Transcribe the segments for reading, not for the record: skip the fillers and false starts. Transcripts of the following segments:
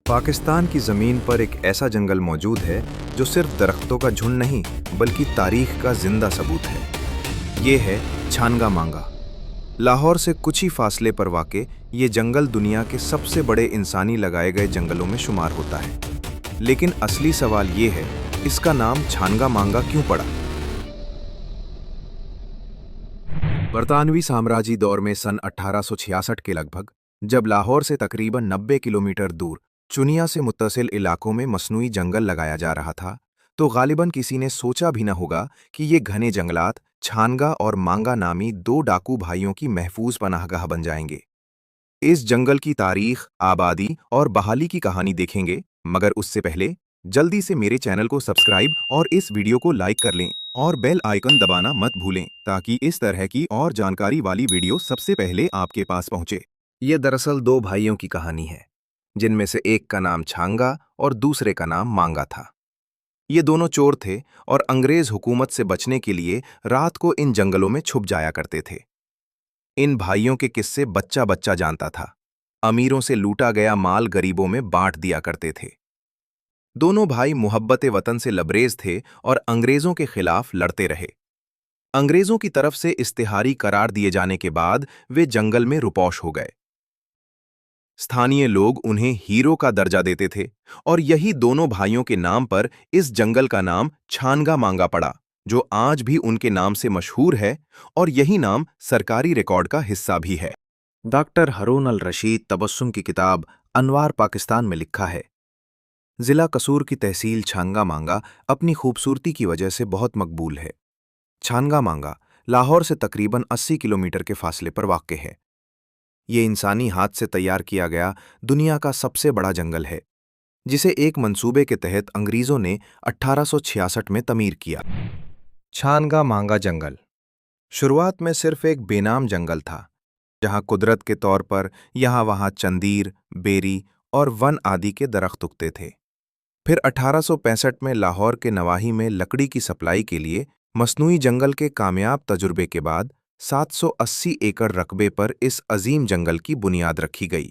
पाकिस्तान की ज़मीन पर एक ऐसा जंगल मौजूद है जो सिर्फ दरख्तों का झुंड नहीं बल्कि तारीख का जिंदा सबूत है। ये है छानगा मांगा। लाहौर से कुछ ही फासले पर वाक़े ये जंगल दुनिया के सबसे बड़े इंसानी लगाए गए जंगलों में शुमार होता है। लेकिन असली सवाल ये है, इसका नाम छानगा मांगा क्यों पड़ा? बरतानवी साम्राज्य दौर में सन 1866 के लगभग, जब लाहौर से तकरीबन 90 किलोमीटर दूर चुनिया से मुत्तसिल इलाकों में मसनूई जंगल लगाया जा रहा था, तो गालिबन किसी ने सोचा भी न होगा कि ये घने जंगलात छानगा और मांगा नामी दो डाकू भाइयों की महफूज पनाहगाह बन जाएंगे। इस जंगल की तारीख, आबादी और बहाली की कहानी देखेंगे, मगर उससे पहले जल्दी से मेरे चैनल को सब्सक्राइब और इस वीडियो को लाइक कर लें और बेल आइकन दबाना मत भूलें ताकि इस तरह की और जानकारी वाली वीडियो सबसे पहले आपके पास पहुंचे। ये दरअसल दो भाइयों की कहानी है, जिनमें से एक का नाम छांगा और दूसरे का नाम मांगा था। ये दोनों चोर थे और अंग्रेज हुकूमत से बचने के लिए रात को इन जंगलों में छुप जाया करते थे। इन भाइयों के किस्से बच्चा बच्चा जानता था। अमीरों से लूटा गया माल गरीबों में बांट दिया करते थे। दोनों भाई मुहब्बत वतन से लबरेज थे और अंग्रेजों के खिलाफ लड़ते रहे। अंग्रेजों की तरफ से इस्तिहारी करार दिए जाने के बाद वे जंगल में रुपौश हो गए। स्थानीय लोग उन्हें हीरो का दर्जा देते थे और यही दोनों भाइयों के नाम पर इस जंगल का नाम छानगा मांगा पड़ा, जो आज भी उनके नाम से मशहूर है और यही नाम सरकारी रिकॉर्ड का हिस्सा भी है। डॉक्टर हारून अल रशीद तबस्सुम की किताब अनवार पाकिस्तान में लिखा है, जिला कसूर की तहसील छानगा मांगा अपनी खूबसूरती की वजह से बहुत मकबूल है। छानगा मांगा लाहौर से तकरीबन 80 किलोमीटर के फासले पर वाक़ है। ये इंसानी हाथ से तैयार किया गया दुनिया का सबसे बड़ा जंगल है, जिसे एक मंसूबे के तहत अंग्रेज़ों ने 1866 में तमीर किया। छानगा मांगा जंगल शुरुआत में सिर्फ एक बेनाम जंगल था, जहां कुदरत के तौर पर यहाँ-वहाँ चंदीर, बेरी और वन आदि के दरख्त उगते थे। फिर 1865 में लाहौर के नवाही में लकड़ी की सप्लाई के लिए मसनूई जंगल के कामयाब तजुर्बे के बाद 780 एकड़ रकबे पर इस अजीम जंगल की बुनियाद रखी गई।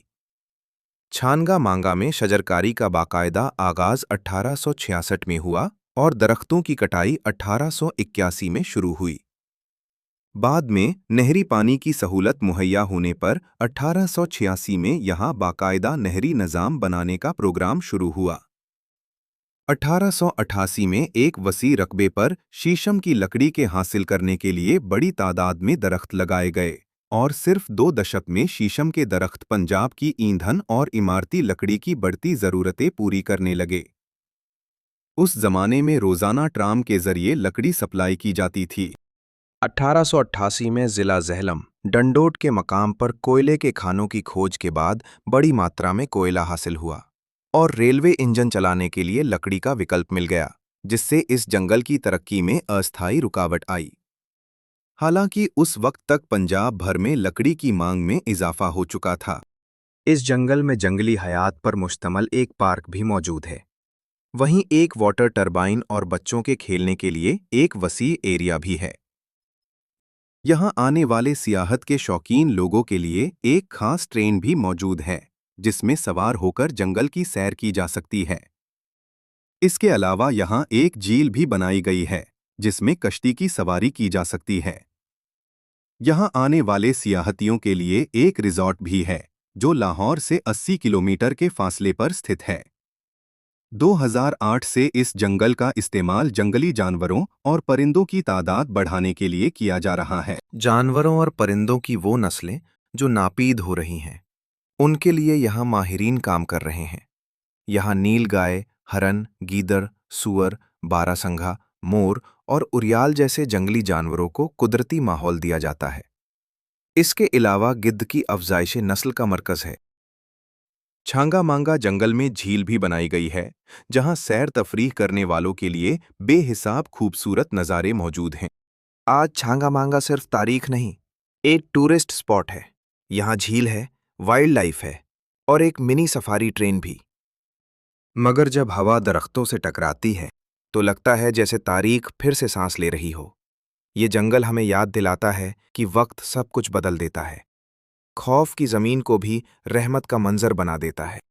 छानगा मांगा में शजरकारी का बाकायदा आगाज 1866 में हुआ और दरख्तों की कटाई 1881 में शुरू हुई। बाद में नहरी पानी की सहूलत मुहैया होने पर 1886 में यहां बाकायदा नहरी निज़ाम बनाने का प्रोग्राम शुरू हुआ। 1888 में एक वसी रकबे पर शीशम की लकड़ी के हासिल करने के लिए बड़ी तादाद में दरख्त लगाए गए और सिर्फ 2 दशक में शीशम के दरख्त पंजाब की ईंधन और इमारती लकड़ी की बढ़ती ज़रूरतें पूरी करने लगे। उस जमाने में रोज़ाना ट्राम के जरिए लकड़ी सप्लाई की जाती थी। 1888 में ज़िला ज़ेहलम डंडोट के मकाम पर कोयले के खानों की खोज के बाद बड़ी मात्रा में कोयला हासिल हुआ और रेलवे इंजन चलाने के लिए लकड़ी का विकल्प मिल गया, जिससे इस जंगल की तरक्की में अस्थायी रुकावट आई। हालांकि उस वक्त तक पंजाब भर में लकड़ी की मांग में इजाफा हो चुका था। इस जंगल में जंगली हयात पर मुश्तमल एक पार्क भी मौजूद है। वहीं एक वाटर टरबाइन और बच्चों के खेलने के लिए एक वसी एरिया भी है। यहां आने वाले सियाहत के शौकीन लोगों के लिए एक खास ट्रेन भी मौजूद है, जिसमें सवार होकर जंगल की सैर की जा सकती है। इसके अलावा यहां एक झील भी बनाई गई है, जिसमें कश्ती की सवारी की जा सकती है। यहां आने वाले सियाहतियों के लिए एक रिजॉर्ट भी है, जो लाहौर से 80 किलोमीटर के फासले पर स्थित है। 2008 से इस जंगल का इस्तेमाल जंगली जानवरों और परिंदों की तादाद बढ़ाने के लिए किया जा रहा है। जानवरों और परिंदों की वो नस्लें जो नापीद हो रही हैं, उनके लिए यहाँ माहिरीन काम कर रहे हैं। यहाँ नीलगाय, हरन, गीदड़, सूअर, बारासिंगा, मोर और उरियाल जैसे जंगली जानवरों को कुदरती माहौल दिया जाता है। इसके अलावा गिद्ध की अफजाइश नस्ल का मरकज़ है। छांगा मांगा जंगल में झील भी बनाई गई है, जहां सैर तफरीह करने वालों के लिए बेहिसाब खूबसूरत नज़ारे मौजूद हैं। आज छांगा मांगा सिर्फ तारीख नहीं, एक टूरिस्ट स्पॉट है। यहाँ झील है, वाइल्ड लाइफ है और एक मिनी सफारी ट्रेन भी। मगर जब हवा दरख्तों से टकराती है, तो लगता है जैसे तारीख फिर से सांस ले रही हो। ये जंगल हमें याद दिलाता है कि वक्त सब कुछ बदल देता है। खौफ की ज़मीन को भी रहमत का मंजर बना देता है।